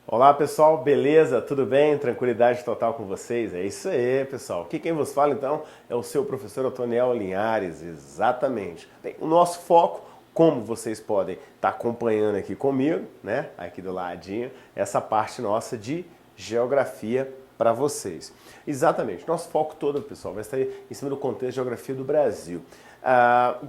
Olá pessoal, beleza? Tudo bem? Tranquilidade total com vocês? É isso aí, pessoal. Aqui quem vos fala então é o seu professor Otoniel Linhares, exatamente. Bem, o nosso foco, como vocês podem estar acompanhando aqui comigo, né? Aqui do ladinho, essa parte nossa de geografia para vocês. Exatamente, nosso foco todo, pessoal, vai estar em cima do contexto de geografia do Brasil.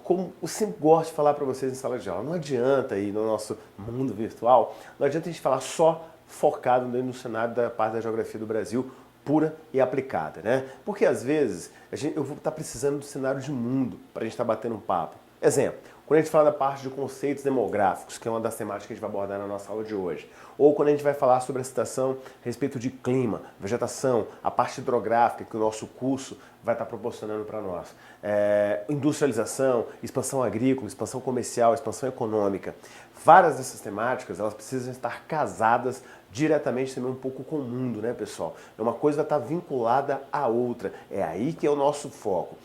Como eu sempre gosto de falar para vocês em sala de aula, não adianta aí no nosso mundo virtual, não adianta a gente falar só focado no cenário da parte da geografia do Brasil pura e aplicada, né? Porque às vezes eu vou estar precisando do cenário de mundo para a gente estar batendo um papo. Exemplo, quando a gente fala da parte de conceitos demográficos, que é uma das temáticas que a gente vai abordar na nossa aula de hoje, ou quando a gente vai falar sobre a situação a respeito de clima, vegetação, a parte hidrográfica que o nosso curso vai estar proporcionando para nós, industrialização, expansão agrícola, expansão comercial, expansão econômica. Várias dessas temáticas, elas precisam estar casadas diretamente também um pouco com o mundo, né, pessoal? Uma coisa vai estar vinculada à outra, é aí que é o nosso foco.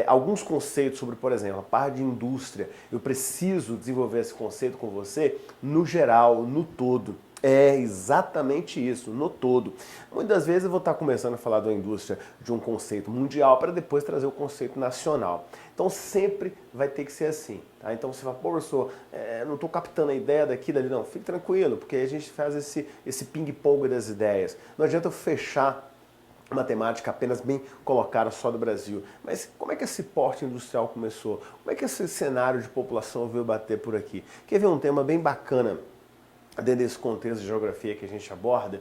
Alguns conceitos sobre, por exemplo, a parte de indústria, eu preciso desenvolver esse conceito com você no geral, no todo. É exatamente isso, no todo. Muitas vezes eu vou estar começando a falar da indústria de um conceito mundial para depois trazer o conceito nacional. Então sempre vai ter que ser assim. Tá? Então você fala, pô, professor, não estou captando a ideia daqui, dali. Não, fique tranquilo, porque a gente faz esse ping-pong das ideias. Não adianta eu fechar uma temática apenas bem colocada só do Brasil. Mas como é que esse porte industrial começou? Como é que esse cenário de população veio bater por aqui? Quer ver um tema bem bacana dentro desse contexto de geografia que a gente aborda,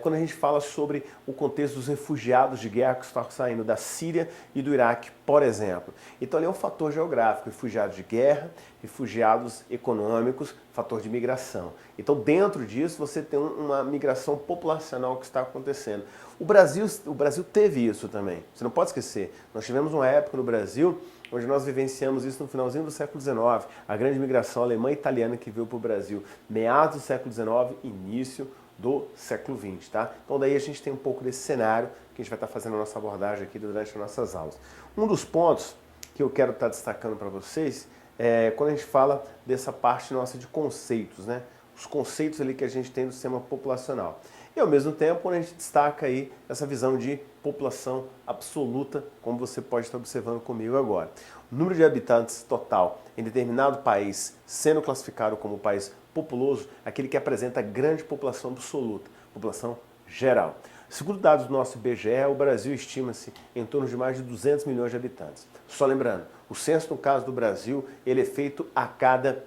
quando a gente fala sobre o contexto dos refugiados de guerra que estão saindo da Síria e do Iraque, por exemplo. Então ali é um fator geográfico, refugiados de guerra, refugiados econômicos, fator de migração. Então dentro disso você tem uma migração populacional que está acontecendo. O Brasil teve isso também, você não pode esquecer. Nós tivemos uma época no Brasil onde nós vivenciamos isso no finalzinho do século XIX, a grande migração alemã e italiana que veio para o Brasil, meados do século XIX, início do século XX, tá? Então daí a gente tem um pouco desse cenário que a gente vai estar fazendo a nossa abordagem aqui durante as nossas aulas. Um dos pontos que eu quero estar destacando para vocês é quando a gente fala dessa parte nossa de conceitos, né? Os conceitos ali que a gente tem do sistema populacional. E ao mesmo tempo, quando a gente destaca aí essa visão de população absoluta, como você pode estar observando comigo agora. O número de habitantes total em determinado país sendo classificado como país populoso, aquele que apresenta grande população absoluta, população geral. Segundo dados do nosso IBGE, o Brasil estima-se em torno de mais de 200 milhões de habitantes. Só lembrando, o censo no caso do Brasil, ele é feito a cada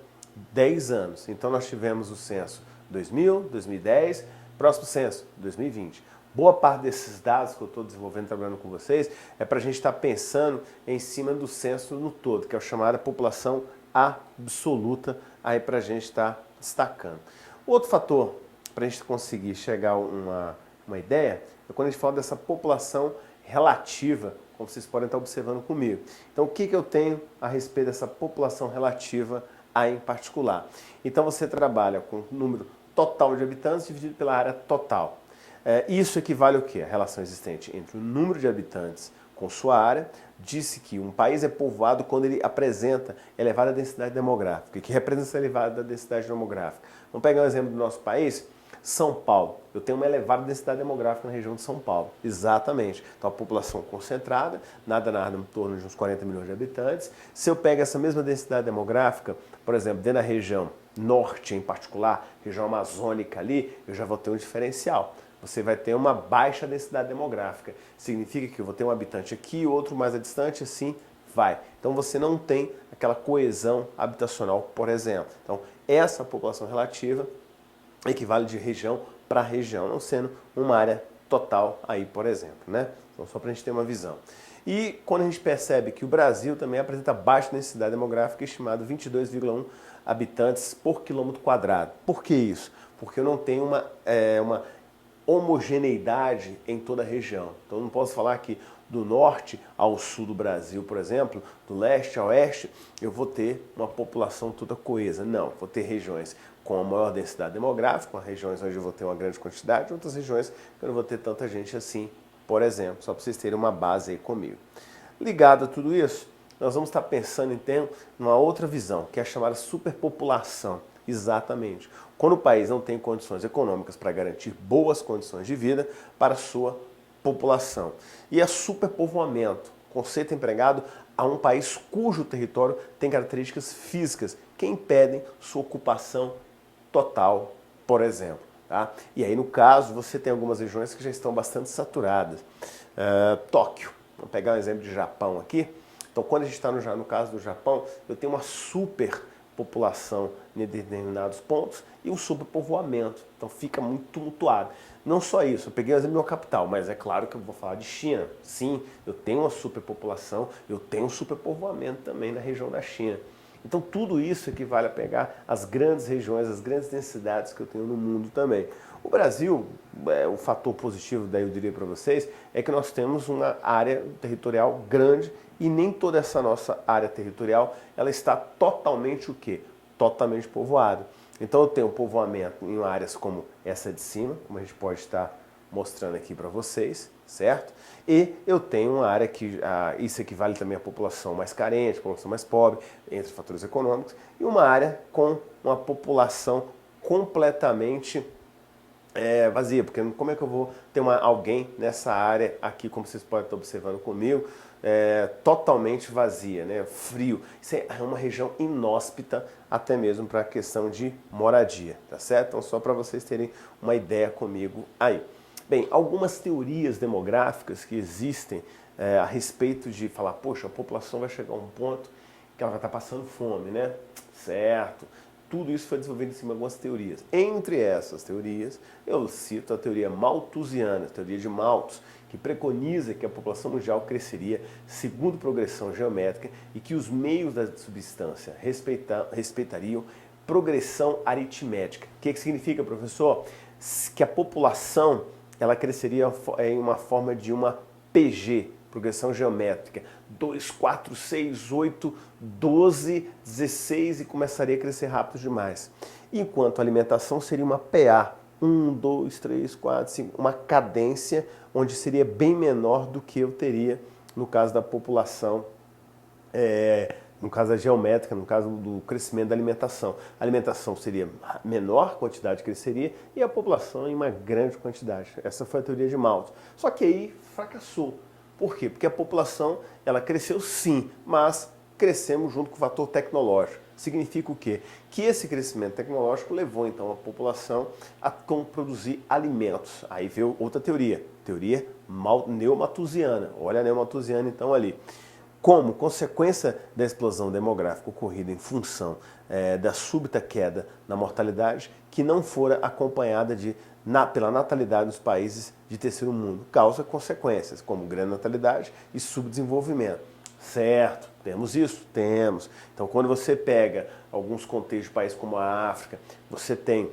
10 anos. Então nós tivemos o censo 2000, 2010, próximo censo 2020. Boa parte desses dados que eu estou desenvolvendo, trabalhando com vocês, é para a gente estar pensando em cima do censo no todo, que é a chamada população absoluta, aí para a gente estar destacando. Outro fator para a gente conseguir chegar a uma ideia é quando a gente fala dessa população relativa, como vocês podem estar observando comigo. Então, o que eu tenho a respeito dessa população relativa aí em particular? Então, você trabalha com o número total de habitantes dividido pela área total. Isso equivale ao quê? A relação existente entre o número de habitantes com sua área. Disse que um país é povoado quando ele apresenta elevada densidade demográfica. E que representa essa elevada densidade demográfica? Vamos pegar um exemplo do nosso país. São Paulo. Eu tenho uma elevada densidade demográfica na região de São Paulo. Exatamente. Então a população concentrada, nada em torno de uns 40 milhões de habitantes. Se eu pego essa mesma densidade demográfica, por exemplo, dentro da região norte em particular, região amazônica ali, eu já vou ter um diferencial. Você vai ter uma baixa densidade demográfica. Significa que eu vou ter um habitante aqui, outro mais distante, assim vai. Então você não tem aquela coesão habitacional, por exemplo. Então essa população relativa equivale de região para região, não sendo uma área total aí, por exemplo, né? Então só para a gente ter uma visão. E quando a gente percebe que o Brasil também apresenta baixa densidade demográfica, estimado 22,1 habitantes por quilômetro quadrado. Por que isso? Porque eu não tenho uma homogeneidade em toda a região. Então eu não posso falar que do norte ao sul do Brasil, por exemplo, do leste ao oeste, eu vou ter uma população toda coesa. Não, vou ter regiões com a maior densidade demográfica, regiões onde eu vou ter uma grande quantidade, outras regiões que eu não vou ter tanta gente assim, por exemplo, só para vocês terem uma base aí comigo. Ligado a tudo isso, nós vamos estar pensando então numa outra visão, que é a chamada superpopulação. Exatamente. Quando o país não tem condições econômicas para garantir boas condições de vida para a sua população. E é superpovoamento, conceito empregado a um país cujo território tem características físicas que impedem sua ocupação total, por exemplo. Tá? E aí, no caso, você tem algumas regiões que já estão bastante saturadas. Tóquio, vamos pegar um exemplo de Japão aqui. Então, quando a gente está no caso do Japão, eu tenho uma superpopulação em determinados pontos e um superpovoamento. Então, fica muito tumultuado. Não só isso, eu peguei o exemplo da capital, mas é claro que eu vou falar de China. Sim, eu tenho uma superpopulação, eu tenho um superpovoamento também na região da China. Então, tudo isso equivale a pegar as grandes regiões, as grandes densidades que eu tenho no mundo também. O Brasil, o fator positivo, daí eu diria para vocês, é que nós temos uma área territorial grande e nem toda essa nossa área territorial ela está totalmente o quê? Totalmente povoada. Então eu tenho povoamento em áreas como essa de cima, como a gente pode estar mostrando aqui para vocês, certo? E eu tenho uma área que isso equivale também à população mais carente, população mais pobre, entre os fatores econômicos, e uma área com uma população completamente vazia, porque como é que eu vou ter alguém nessa área aqui, como vocês podem estar observando comigo, totalmente vazia, né? Frio. Isso é uma região inóspita até mesmo para a questão de moradia, tá certo? Então só para vocês terem uma ideia comigo aí. Bem, algumas teorias demográficas que existem a respeito de falar, poxa, a população vai chegar a um ponto que ela vai estar passando fome, né? Certo. Tudo isso foi desenvolvido em cima de algumas teorias. Entre essas teorias, eu cito a teoria malthusiana, a teoria de Malthus, que preconiza que a população mundial cresceria segundo progressão geométrica e que os meios da substância respeitariam progressão aritmética. O que significa, professor? Que a população ela cresceria em uma forma de uma PG, progressão geométrica, 2, 4, 6, 8, 12, 16 e começaria a crescer rápido demais. Enquanto a alimentação seria uma PA, 1, 2, 3, 4, 5, uma cadência onde seria bem menor do que eu teria no caso da população, no caso da geométrica, no caso do crescimento da alimentação. A alimentação seria menor, quantidade cresceria, e a população em uma grande quantidade. Essa foi a teoria de Malthus. Só que aí fracassou. Por quê? Porque a população ela cresceu sim, mas crescemos junto com o fator tecnológico. Significa o quê? Que esse crescimento tecnológico levou então a população a produzir alimentos. Aí veio outra teoria, teoria neomalthusiana. Olha a neomalthusiana então ali. Como consequência da explosão demográfica ocorrida em função da súbita queda na mortalidade, que não fora acompanhada pela natalidade dos países de terceiro mundo, causa consequências como grande natalidade e subdesenvolvimento. Certo, temos isso? Temos. Então, quando você pega alguns contextos de países como a África, você tem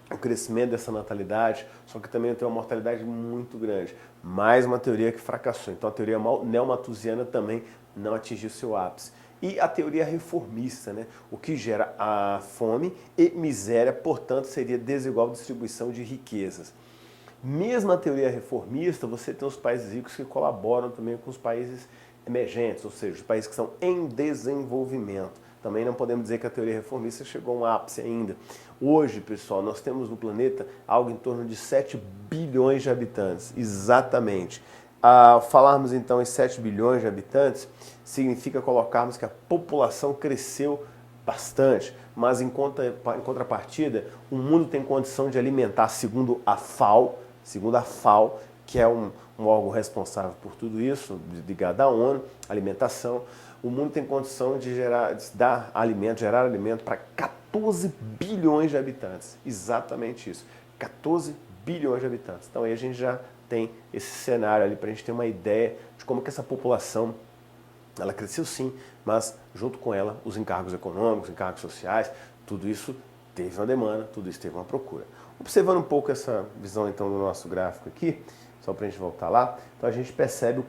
o crescimento dessa natalidade, só que também tem uma mortalidade muito grande. Mais uma teoria que fracassou. Então, a teoria neomalthusiana também não atingiu seu ápice. E a teoria reformista, né? O que gera a fome e miséria, portanto, seria desigual distribuição de riquezas. Mesmo a teoria reformista, você tem os países ricos que colaboram também com os países emergentes, ou seja, os países que estão em desenvolvimento. Também não podemos dizer que a teoria reformista chegou a um ápice ainda. Hoje, pessoal, nós temos no planeta algo em torno de 7 bilhões de habitantes, exatamente. Falarmos então em 7 bilhões de habitantes, significa colocarmos que a população cresceu bastante, mas em contrapartida, o mundo tem condição de alimentar, segundo a FAO, que é um órgão responsável por tudo isso, ligado à ONU, alimentação, o mundo tem condição de gerar alimento para 14 bilhões de habitantes. Exatamente isso, 14 bilhões de habitantes. Então aí a gente já tem esse cenário ali para a gente ter uma ideia de como que essa população, ela cresceu sim, mas junto com ela os encargos econômicos, encargos sociais, tudo isso teve uma demanda, tudo isso teve uma procura. Observando um pouco essa visão então do nosso gráfico aqui, só para a gente voltar lá. Então a gente percebe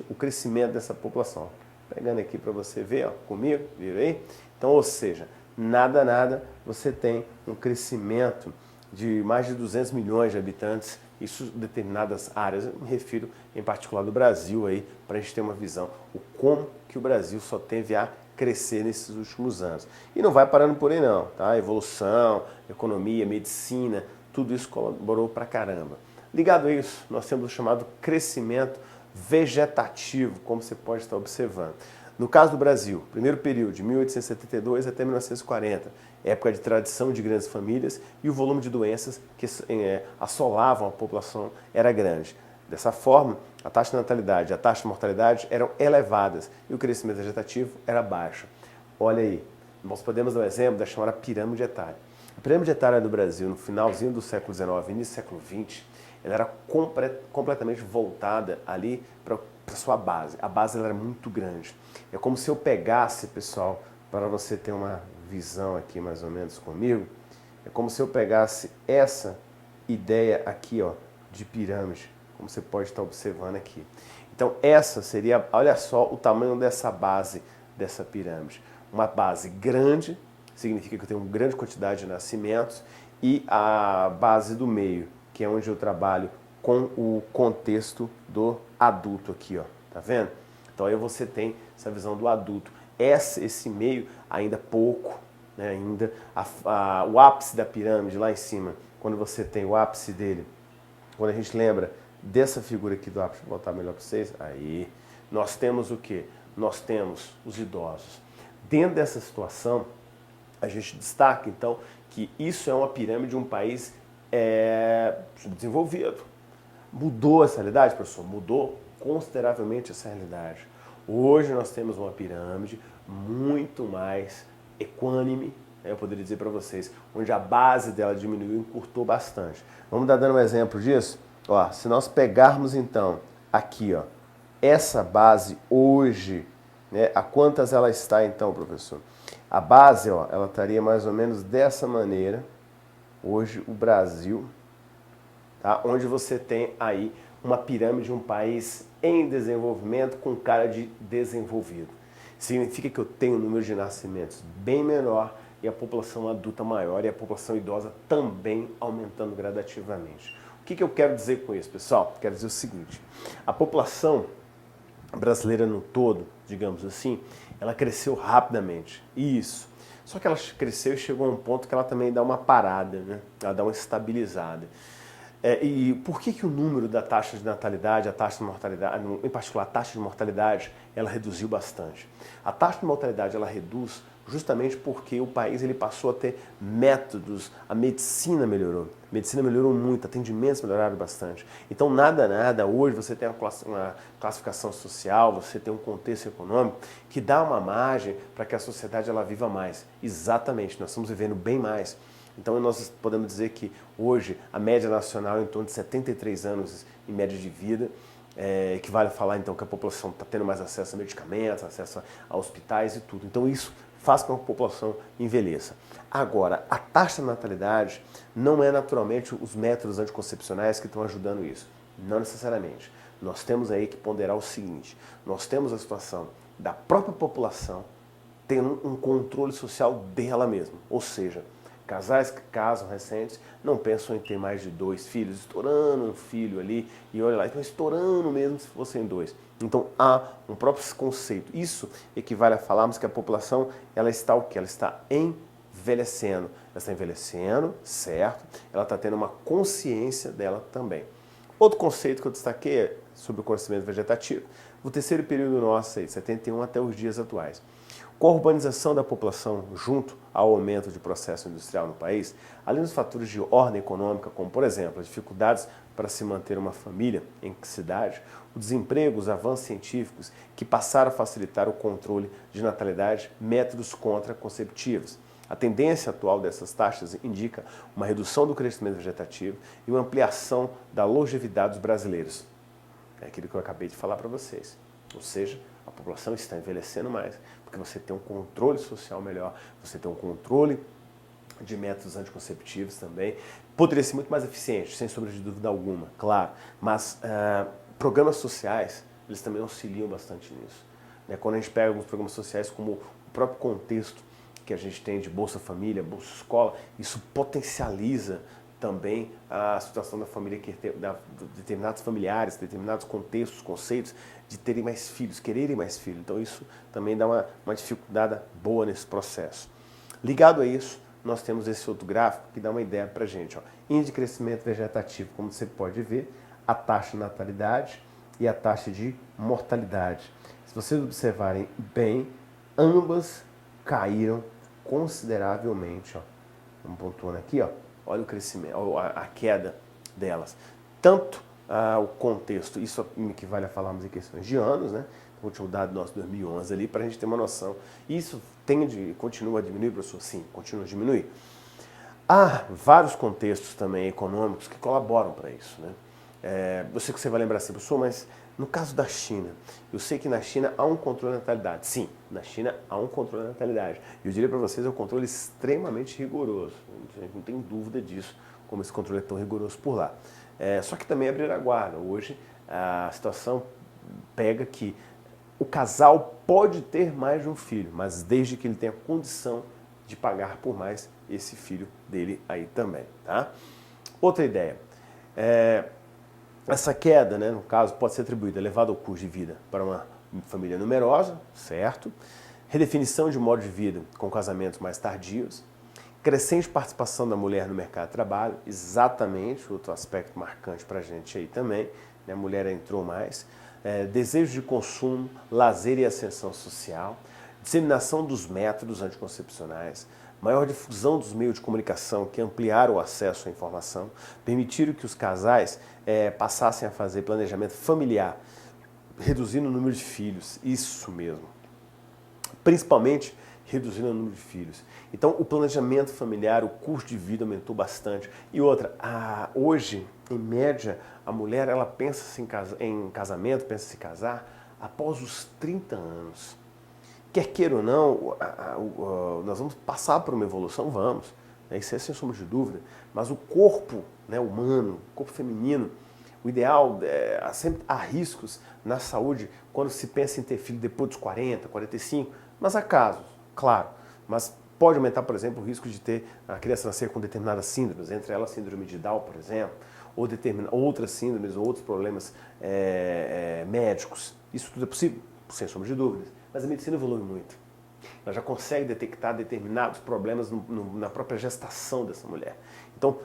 o crescimento dessa população. Pegando aqui para você ver, ó, comigo, viu aí? Então, ou seja, nada, você tem um crescimento de mais de 200 milhões de habitantes, isso em determinadas áreas, eu me refiro em particular do Brasil aí, para a gente ter uma visão, o como que o Brasil só teve a crescer nesses últimos anos. E não vai parando por aí não, tá? Evolução, economia, medicina, tudo isso colaborou pra caramba. Ligado a isso, nós temos o chamado crescimento vegetativo, como você pode estar observando. No caso do Brasil, primeiro período, de 1872 até 1940, época de tradição de grandes famílias e o volume de doenças que assolavam a população era grande. Dessa forma, a taxa de natalidade e a taxa de mortalidade eram elevadas e o crescimento vegetativo era baixo. Olha aí, nós podemos dar um exemplo da chamada pirâmide etária. A pirâmide etária do Brasil, no finalzinho do século XIX e início do século XX, ela era completamente voltada ali para a sua base. A base ela era muito grande. É como se eu pegasse, pessoal, para você ter uma visão aqui mais ou menos comigo, é como se eu pegasse essa ideia aqui, ó, de pirâmide, como você pode estar observando aqui. Então essa seria, olha só o tamanho dessa base, dessa pirâmide. Uma base grande, significa que eu tenho uma grande quantidade de nascimentos, e a base do meio, que é onde eu trabalho com o contexto do adulto aqui, ó, tá vendo? Então aí você tem essa visão do adulto. Esse meio ainda pouco, né, ainda o ápice da pirâmide lá em cima, quando você tem o ápice dele, quando a gente lembra dessa figura aqui do ápice, vou botar melhor para vocês, aí, nós temos o quê? Nós temos os idosos. Dentro dessa situação, a gente destaca então que isso é uma pirâmide de um país subdesenvolvido. Mudou essa realidade, professor? Mudou consideravelmente essa realidade. Hoje nós temos uma pirâmide muito mais equânime, eu poderia dizer para vocês, onde a base dela diminuiu e encurtou bastante. Vamos dar dando um exemplo disso? Ó, se nós pegarmos então aqui, ó, essa base hoje, né, a quantas ela está então, professor? A base, ó, ela estaria mais ou menos dessa maneira. Hoje o Brasil, tá, onde você tem aí uma pirâmide de um país em desenvolvimento com cara de desenvolvido. Significa que eu tenho um número de nascimentos bem menor e a população adulta maior e a população idosa também aumentando gradativamente. O que eu quero dizer com isso, pessoal? Quero dizer o seguinte, a população brasileira no todo, digamos assim, ela cresceu rapidamente, isso. Só que ela cresceu e chegou a um ponto que ela também dá uma parada, né? Ela dá uma estabilizada. E por que o número da taxa de natalidade, a taxa de mortalidade, em particular a taxa de mortalidade, ela reduziu bastante? A taxa de mortalidade ela reduz justamente porque o país ele passou a ter métodos, a medicina melhorou. A medicina melhorou muito, atendimentos melhoraram bastante. Então nada, hoje você tem uma classificação social, você tem um contexto econômico que dá uma margem para que a sociedade ela viva mais. Exatamente, nós estamos vivendo bem mais. Então nós podemos dizer que hoje a média nacional é em torno de 73 anos em média de vida, que vale falar então que a população está tendo mais acesso a medicamentos, acesso a hospitais e tudo. Então isso faz com que a população envelheça. Agora, a taxa de natalidade não é naturalmente os métodos anticoncepcionais que estão ajudando isso. Não necessariamente. Nós temos aí que ponderar o seguinte, nós temos a situação da própria população tendo um controle social dela mesma, ou seja, casais que casam recentes não pensam em ter mais de 2 filhos, estourando um filho ali, e olha lá, então estourando mesmo se fossem 2. Então há um próprio conceito. Isso equivale a falarmos que a população ela está o quê? Ela está envelhecendo. Ela está envelhecendo, certo? Ela está tendo uma consciência dela também. Outro conceito que eu destaquei é sobre o conhecimento vegetativo. O terceiro período nosso aí, 71 até os dias atuais. Com a urbanização da população junto ao aumento de processo industrial no país, além dos fatores de ordem econômica, como por exemplo as dificuldades para se manter uma família em cidade, o desemprego, os avanços científicos que passaram a facilitar o controle de natalidade, métodos contraconceptivos. A tendência atual dessas taxas indica uma redução do crescimento vegetativo e uma ampliação da longevidade dos brasileiros. É aquilo que eu acabei de falar para vocês. Ou seja, a população está envelhecendo mais, porque você tem um controle social melhor, você tem um controle de métodos anticonceptivos também. Poderia ser muito mais eficiente, sem sombra de dúvida alguma, claro, mas programas sociais, eles também auxiliam bastante nisso. Né? Quando a gente pega alguns programas sociais, como o próprio contexto que a gente tem de Bolsa Família, Bolsa Escola, isso potencializa também a situação da família, de determinados familiares, determinados contextos, conceitos, de terem mais filhos, quererem mais filhos. Então isso também dá uma dificuldade boa nesse processo. Ligado a isso, nós temos esse outro gráfico que dá uma ideia para a gente. Ó. Índice de crescimento vegetativo, como você pode ver, a taxa de natalidade e a taxa de mortalidade. Se vocês observarem bem, ambas caíram consideravelmente. Ó. Vamos pontuando aqui, ó. Olha o crescimento, a queda delas. Tanto o contexto, isso me equivale a falarmos em questões de anos, né? O último dado nosso, 2011, ali, para a gente ter uma noção. Isso continua a diminuir, professor? Sim, continua a diminuir. Há vários contextos também econômicos que colaboram para isso, né? Eu sei que você vai lembrar assim, professor, mas no caso da China, eu sei que na China há um controle da natalidade. Sim, na China há um controle da natalidade. Eu diria para vocês, é um controle extremamente rigoroso. Não tem dúvida disso, como esse controle é tão rigoroso por lá. Só que também abrir a guarda. Hoje a situação pega que o casal pode ter mais de um filho, mas desde que ele tenha condição de pagar por mais esse filho dele aí também, tá? Outra ideia. Essa queda, né, no caso, pode ser atribuída elevado ao custo de vida para uma família numerosa, certo? Redefinição de modo de vida com casamentos mais tardios, crescente participação da mulher no mercado de trabalho, exatamente, outro aspecto marcante para a gente aí também, né, a mulher entrou mais, desejo de consumo, lazer e ascensão social, disseminação dos métodos anticoncepcionais, maior difusão dos meios de comunicação que ampliaram o acesso à informação, permitiram que os casais passassem a fazer planejamento familiar, reduzindo o número de filhos, isso mesmo, principalmente reduzindo o número de filhos. Então o planejamento familiar, o custo de vida aumentou bastante. E outra, hoje, em média, a mulher ela pensa em casamento, pensa em se casar após os 30 anos. Quer queira ou não, nós vamos passar por uma evolução, vamos, né? Isso é sem sombra de dúvida, mas o corpo, né, humano, o corpo feminino, o ideal, sempre há riscos na saúde quando se pensa em ter filho depois dos 40, 45, mas há casos, claro, mas pode aumentar, por exemplo, o risco de ter a criança nascer com determinadas síndromes, entre elas a síndrome de Down, por exemplo, ou outras síndromes ou outros problemas médicos. Isso tudo é possível, sem sombra de dúvidas. Mas a medicina evolui muito. Ela já consegue detectar determinados problemas na própria gestação dessa mulher. Então,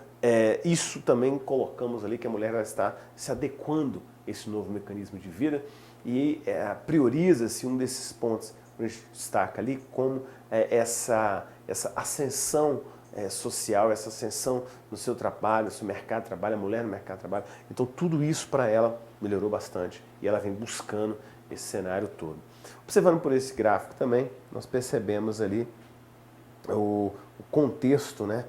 isso também colocamos ali que a mulher está se adequando a esse novo mecanismo de vida e prioriza-se um desses pontos que a gente destaca ali como essa ascensão social, essa ascensão no seu trabalho, no seu mercado de trabalho, a mulher no mercado de trabalho. Então, tudo isso para ela melhorou bastante e ela vem buscando esse cenário todo. Observando por esse gráfico também, nós percebemos ali o contexto, né,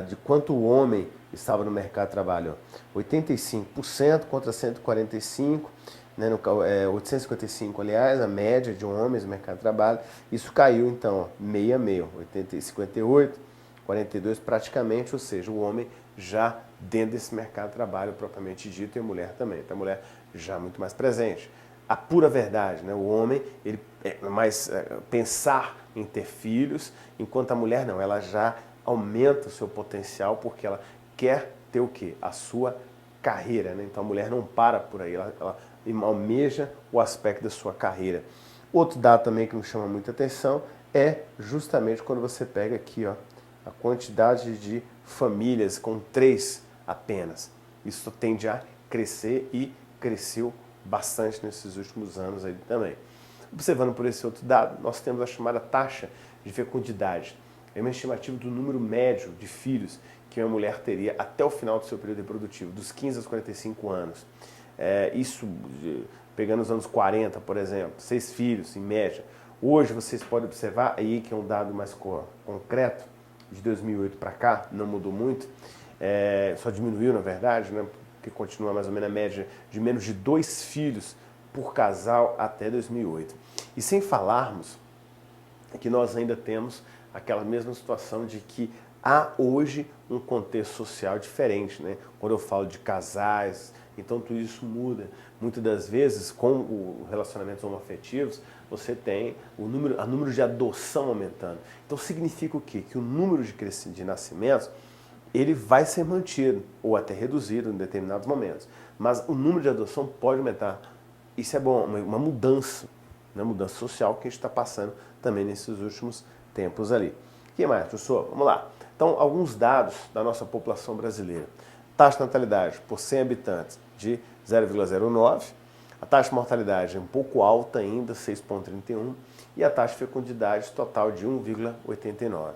de quanto o homem estava no mercado de trabalho. 85% contra 145%, né, 855, aliás, a média de homens no mercado de trabalho. Isso caiu, então, meio a meio, 58, 42 praticamente, ou seja, o homem já dentro desse mercado de trabalho propriamente dito e a mulher também. Então, a mulher já muito mais presente. A pura verdade, né? O homem, ele mais pensar em ter filhos, enquanto a mulher não, ela já aumenta o seu potencial porque ela quer ter o quê? A sua carreira, né? Então a mulher não para por aí, ela almeja o aspecto da sua carreira. Outro dado também que me chama muita atenção é justamente quando você pega aqui, ó, a quantidade de famílias com 3 apenas. Isso tende a crescer e cresceu bastante nesses últimos anos aí também. Observando por esse outro dado, nós temos a chamada taxa de fecundidade. É uma estimativa do número médio de filhos que uma mulher teria até o final do seu período reprodutivo, dos 15 aos 45 anos. Isso, pegando os anos 40, por exemplo, 6 filhos em média. Hoje vocês podem observar aí que é um dado mais concreto, de 2008 para cá, não mudou muito, só diminuiu na verdade, né? Que continua mais ou menos a média de menos de 2 filhos por casal até 2008. E sem falarmos que nós ainda temos aquela mesma situação de que há hoje um contexto social diferente, né? Quando eu falo de casais, então tudo isso muda. Muitas das vezes, com os relacionamentos homoafetivos, você tem o número de adoção aumentando. Então significa o quê? Que o número de nascimentos ele vai ser mantido ou até reduzido em determinados momentos. Mas o número de adoção pode aumentar. Isso é bom, uma mudança, uma mudança social que a gente está passando também nesses últimos tempos ali. O que mais, professor? Vamos lá. Então, alguns dados da nossa população brasileira. Taxa de natalidade por 100 habitantes de 0,09. A taxa de mortalidade é um pouco alta ainda, 6,31. E a taxa de fecundidade total de 1,89.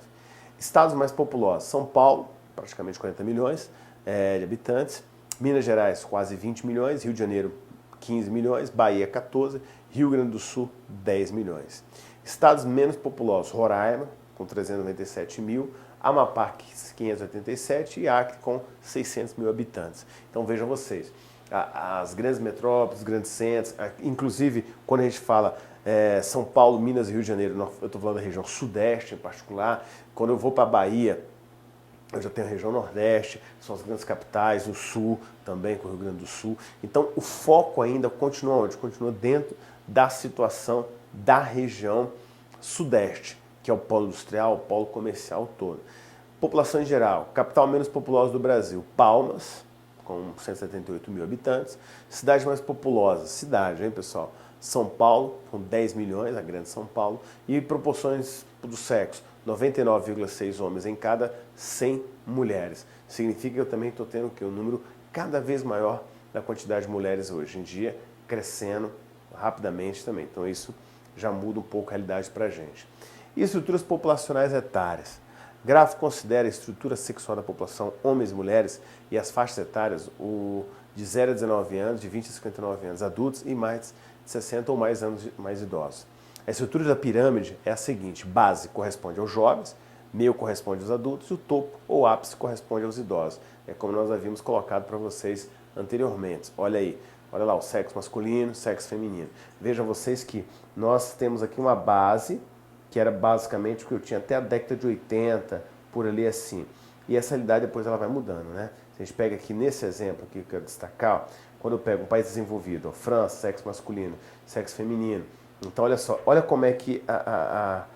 Estados mais populosos. São Paulo, praticamente 40 milhões de habitantes. Minas Gerais, quase 20 milhões. Rio de Janeiro, 15 milhões. Bahia, 14. Rio Grande do Sul, 10 milhões. Estados menos populosos. Roraima, com 397 mil. Amapá, 587 e Acre com 600 mil habitantes. Então vejam vocês, as grandes metrópoles, os grandes centros, inclusive quando a gente fala São Paulo, Minas e Rio de Janeiro, eu estou falando da região sudeste em particular, quando eu vou para a Bahia, eu já tenho a região nordeste, são as grandes capitais, o sul também, com o Rio Grande do Sul. Então o foco ainda continua onde? Continua dentro da situação da região sudeste, que é o polo industrial, o polo comercial todo. População em geral, capital menos populosa do Brasil, Palmas, com 178 mil habitantes. Cidade mais populosa, cidade, hein, pessoal? São Paulo, com 10 milhões, a grande São Paulo. E proporções do sexo, 99,6 homens em cada 100 mulheres. Significa que eu também estou tendo um número cada vez maior da quantidade de mulheres hoje em dia, crescendo rapidamente também. Então isso já muda um pouco a realidade para a gente. E estruturas populacionais etárias. Gráfico considera a estrutura sexual da população, homens e mulheres, e as faixas etárias, de 0 a 19 anos, de 20 a 59 anos, adultos e mais de 60 ou mais anos mais idosos. A estrutura da pirâmide é a seguinte: base corresponde aos jovens, meio corresponde aos adultos e o topo ou ápice corresponde aos idosos. É como nós havíamos colocado para vocês anteriormente. Olha aí, olha lá, o sexo masculino, sexo feminino. Vejam vocês que nós temos aqui uma base que era basicamente o que eu tinha até a década de 80, por ali assim. E essa realidade depois ela vai mudando, né? Se a gente pega aqui nesse exemplo aqui que eu quero destacar, ó, quando eu pego um país desenvolvido, ó, França, sexo masculino, sexo feminino. Então olha só, olha como é que a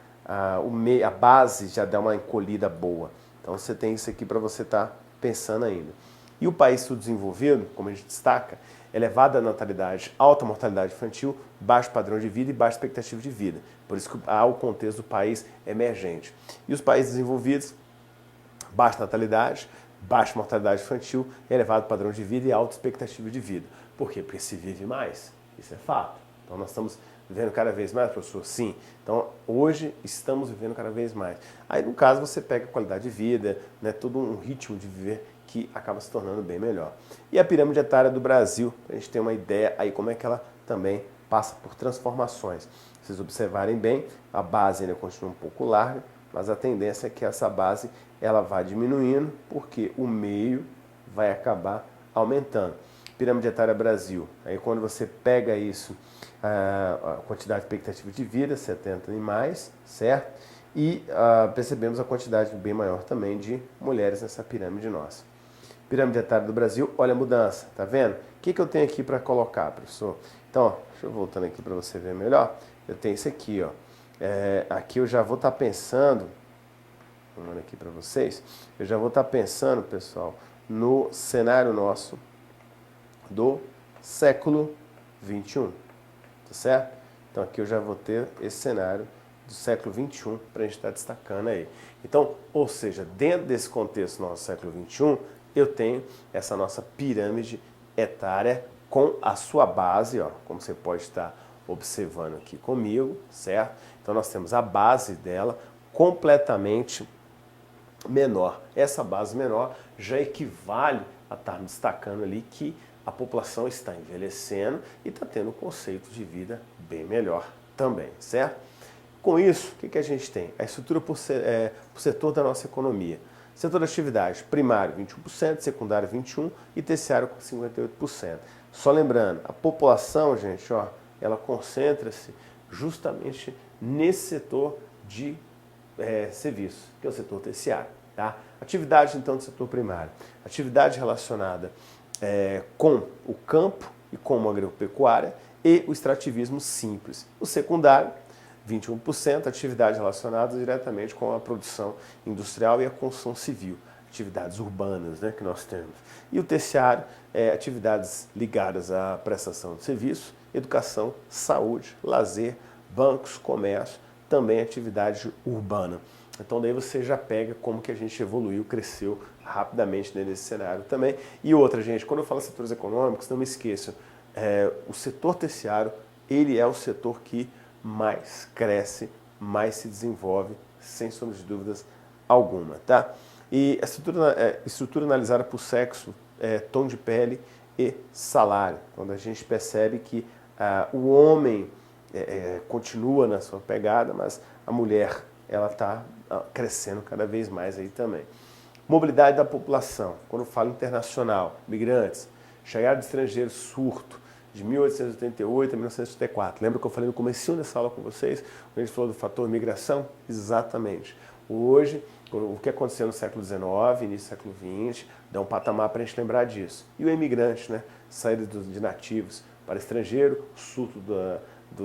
base já dá uma encolhida boa. Então você tem isso aqui para você estar pensando ainda. E o país subdesenvolvido, como a gente destaca, elevada natalidade, alta mortalidade infantil, baixo padrão de vida e baixa expectativa de vida. Por isso que há o contexto do país emergente. E os países desenvolvidos, baixa natalidade, baixa mortalidade infantil, elevado padrão de vida e alta expectativa de vida. Por quê? Porque se vive mais. Isso é fato. Então nós estamos vivendo cada vez mais, professor? Sim. Então hoje estamos vivendo cada vez mais. Aí no caso você pega a qualidade de vida, né, todo um ritmo de viver que acaba se tornando bem melhor. E a pirâmide etária do Brasil, para a gente ter uma ideia aí como é que ela também passa por transformações. Se vocês observarem bem, a base ainda continua um pouco larga, mas a tendência é que essa base ela vai diminuindo, porque o meio vai acabar aumentando. Pirâmide etária Brasil, aí quando você pega isso, a quantidade de expectativa de vida, 70 e mais, certo? E percebemos a quantidade bem maior também de mulheres nessa pirâmide nossa. Pirâmide etária do Brasil, olha a mudança, tá vendo? O que eu tenho aqui para colocar, professor? Então, ó, deixa eu voltando aqui para você ver melhor. Eu tenho isso aqui, ó. Aqui eu já vou estar pensando, vamos aqui para vocês, eu já vou estar pensando, pessoal, no cenário nosso do século 21, tá certo? Então aqui eu já vou ter esse cenário do século 21 para a gente estar destacando aí. Então, ou seja, dentro desse contexto nosso século 21, eu tenho essa nossa pirâmide etária com a sua base, ó, como você pode estar observando aqui comigo, certo? Então nós temos a base dela completamente menor. Essa base menor já equivale a estar destacando ali que a população está envelhecendo e está tendo um conceito de vida bem melhor também, certo? Com isso, o que a gente tem? A estrutura por setor da nossa economia. Setor da atividade, primário 21%, secundário 21% e terciário com 58%. Só lembrando, a população, gente, ó, ela concentra-se justamente nesse setor de serviço, que é o setor terciário. Tá? Atividade, então, do setor primário. Atividade relacionada com o campo e com a agropecuária e o extrativismo simples. O secundário, 21%, atividades relacionadas diretamente com a produção industrial e a construção civil, atividades urbanas, né, que nós temos. E o terciário, atividades ligadas à prestação de serviço, educação, saúde, lazer, bancos, comércio, também atividade urbana. Então daí você já pega como que a gente evoluiu, cresceu rapidamente nesse cenário também. E outra, gente, quando eu falo setores econômicos, não me esqueçam, o setor terciário, ele é o setor que mais cresce, mais se desenvolve, sem sombra de dúvidas alguma, tá? E a estrutura analisada por sexo, tom de pele e salário, quando a gente percebe que o homem continua na sua pegada, mas a mulher ela está crescendo cada vez mais aí também. Mobilidade da população, quando eu falo internacional, migrantes, chegada de estrangeiros, surto, de 1888 a 1984. Lembra que eu falei no comecinho dessa aula com vocês, quando a gente falou do fator migração? Exatamente. Hoje, o que aconteceu no século XIX, início do século XX, dá um patamar para a gente lembrar disso. E o imigrante, né? Saída de nativos para estrangeiro, surto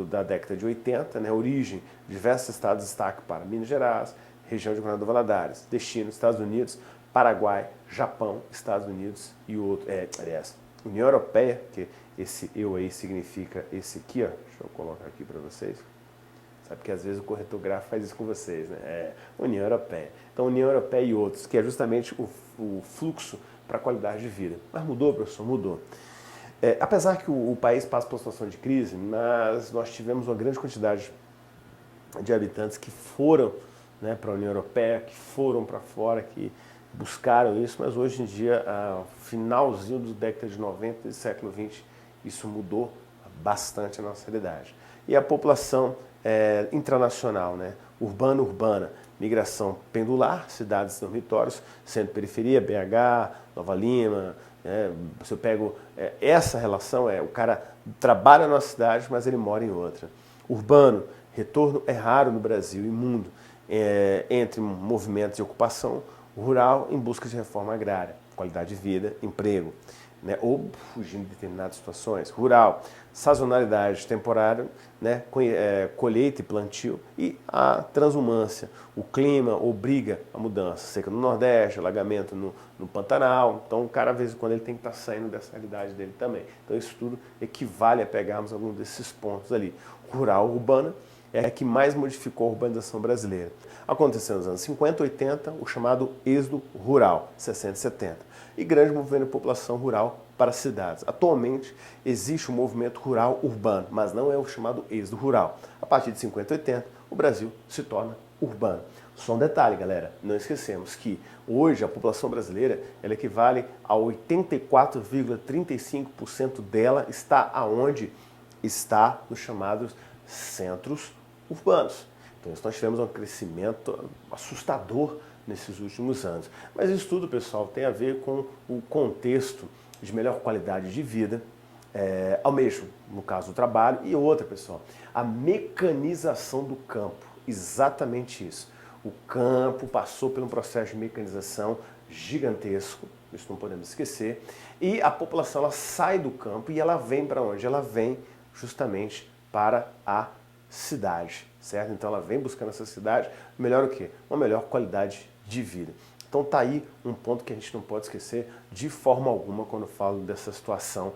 da década de 80, né? Origem, diversos estados, destaque para Minas Gerais, região de Governador Valadares, destino, Estados Unidos, Paraguai, Japão, Estados Unidos e outro, aliás, União Europeia, que esse eu aí significa esse aqui, ó, deixa eu colocar aqui para vocês, sabe que às vezes o corretor gráfico faz isso com vocês, né? União Europeia. Então, União Europeia e outros, que é justamente o fluxo para a qualidade de vida. Mas mudou, professor? Mudou. Apesar que o país passa por uma situação de crise, mas nós tivemos uma grande quantidade de habitantes que foram, né, para a União Europeia, que foram para fora, que buscaram isso, mas hoje em dia, finalzinho da década de 90 do século XX, isso mudou bastante a nossa realidade. E a população intranacional, né, urbana, migração pendular, cidades dormitórios, centro-periferia, BH, Nova Lima. Se eu pego essa relação, o cara trabalha na cidade, mas ele mora em outra. Urbano, retorno é raro no Brasil e mundo, entre movimentos de ocupação rural em busca de reforma agrária, qualidade de vida, emprego, né, ou fugindo de determinadas situações. Rural, sazonalidade temporária, né, colheita e plantio, e a transumância. O clima obriga a mudança. Seca no Nordeste, alagamento no Pantanal. Então, o cara, às vezes, quando ele tem que estar saindo dessa realidade dele também. Então, isso tudo equivale a pegarmos algum desses pontos ali. Rural, urbana, é a que mais modificou a urbanização brasileira. Aconteceu nos anos 50, 80, o chamado êxodo rural, 60 e 70. E grande movimento de população rural para as cidades. Atualmente, existe um movimento rural urbano, mas não é o chamado êxodo rural. A partir de 50 e 80, o Brasil se torna urbano. Só um detalhe, galera, não esquecemos que hoje a população brasileira ela equivale a 84,35% dela está aonde? Está nos chamados centros urbanos. Então nós tivemos um crescimento assustador nesses últimos anos. Mas isso tudo, pessoal, tem a ver com o contexto de melhor qualidade de vida, ao mesmo, no caso do trabalho, e outra, pessoal, a mecanização do campo, exatamente isso. O campo passou por um processo de mecanização gigantesco, isso não podemos esquecer, e a população ela sai do campo e ela vem para onde? Ela vem justamente para a cidade, certo? Então ela vem buscando essa cidade, melhor o quê? Uma melhor qualidade de vida. Então tá aí um ponto que a gente não pode esquecer de forma alguma quando eu falo dessa situação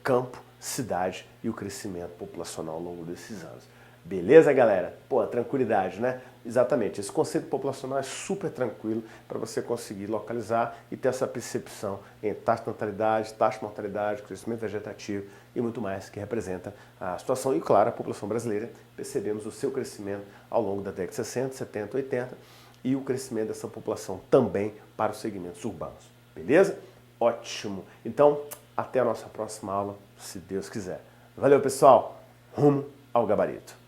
campo, cidade e o crescimento populacional ao longo desses anos. Beleza, galera? Pô, tranquilidade, né? Exatamente, esse conceito populacional é super tranquilo para você conseguir localizar e ter essa percepção em taxa de natalidade, taxa de mortalidade, crescimento vegetativo e muito mais que representa a situação. E claro, a população brasileira, percebemos o seu crescimento ao longo da década de 60, 70, 80 e o crescimento dessa população também para os segmentos urbanos. Beleza? Ótimo! Então, até a nossa próxima aula, se Deus quiser. Valeu, pessoal! Rumo ao gabarito!